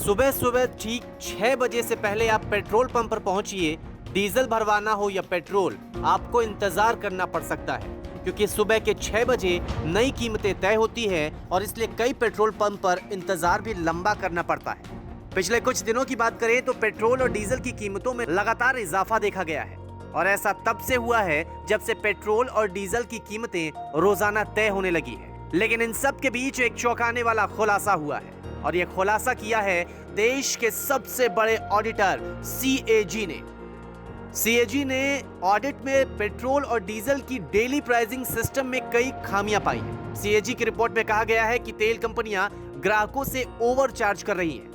सुबह सुबह ठीक 6 बजे से पहले आप पेट्रोल पंप पर पहुंचिए। डीजल भरवाना हो या पेट्रोल, आपको इंतजार करना पड़ सकता है, क्योंकि सुबह के 6 बजे नई कीमतें तय होती हैं और इसलिए कई पेट्रोल पंप पर इंतजार भी लंबा करना पड़ता है। पिछले कुछ दिनों की बात करें तो पेट्रोल और डीजल की कीमतों में लगातार इजाफा देखा गया है और ऐसा तब से हुआ है जब से पेट्रोल और डीजल की कीमतें रोजाना तय होने लगी है। लेकिन इन सब के बीच एक चौंकाने वाला खुलासा हुआ है और यह खुलासा किया है देश के सबसे बड़े ऑडिटर सीएजी ने। सीएजी ने ऑडिट में पेट्रोल और डीजल की डेली प्राइसिंग सिस्टम में कई खामियां पाई हैं। सीएजी की रिपोर्ट में कहा गया है कि तेल कंपनियां ग्राहकों से ओवर चार्ज कर रही हैं।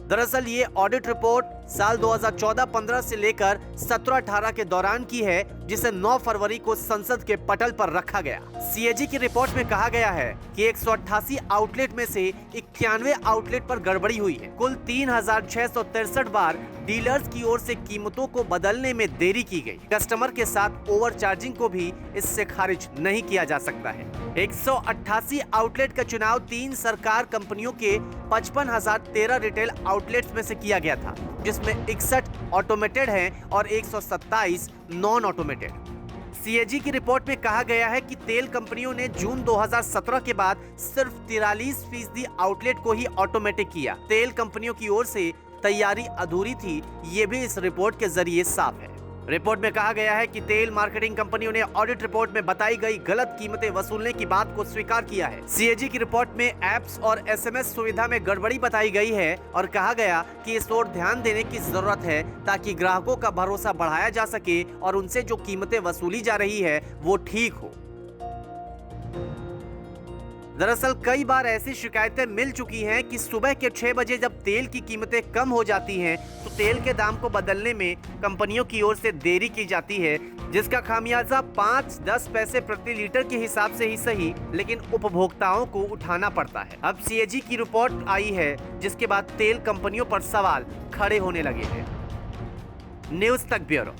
दरअसल ये ऑडिट रिपोर्ट साल 2014-15 से लेकर 17-18 के दौरान की है, जिसे 9 फरवरी को संसद के पटल पर रखा गया। सीएजी की रिपोर्ट में कहा गया है कि 188 आउटलेट में से 91 आउटलेट पर गड़बड़ी हुई है। कुल 3663 बार डीलर्स की ओर से कीमतों को बदलने में देरी की गई। कस्टमर के साथ ओवर चार्जिंग को भी इससे खारिज नहीं किया जा सकता है। 188 आउटलेट का चुनाव 3 सरकार कंपनियों के 55,013 रिटेल आउटलेट्स में से किया गया था, जिसमें 61 ऑटोमेटेड हैं और 127 नॉन ऑटोमेटेड। सीएजी की रिपोर्ट में कहा गया है कि तेल कंपनियों ने जून 2017 के बाद सिर्फ 43% आउटलेट को ही ऑटोमेटिक किया। तेल कंपनियों की ओर से तैयारी अधूरी थी, ये भी इस रिपोर्ट के जरिए साफ है। रिपोर्ट में कहा गया है कि तेल मार्केटिंग कंपनियों ने ऑडिट रिपोर्ट में बताई गई गलत कीमतें वसूलने की बात को स्वीकार किया है। सीएजी की रिपोर्ट में एप्स और एसएमएस सुविधा में गड़बड़ी बताई गई है और कहा गया कि इस ओर ध्यान देने की जरूरत है ताकि ग्राहकों का भरोसा बढ़ाया जा सके और उनसे जो कीमतें वसूली जा रही है वो ठीक हो। दरअसल कई बार ऐसी शिकायतें मिल चुकी हैं कि सुबह के 6 बजे जब तेल की कीमतें कम हो जाती हैं तो तेल के दाम को बदलने में कंपनियों की ओर से देरी की जाती है, जिसका खामियाजा 5-10 पैसे प्रति लीटर के हिसाब से ही सही, लेकिन उपभोक्ताओं को उठाना पड़ता है। अब सीएजी की रिपोर्ट आई है जिसके बाद तेल कंपनियों पर सवाल खड़े होने लगे हैं। न्यूज़ तक ब्यूरो।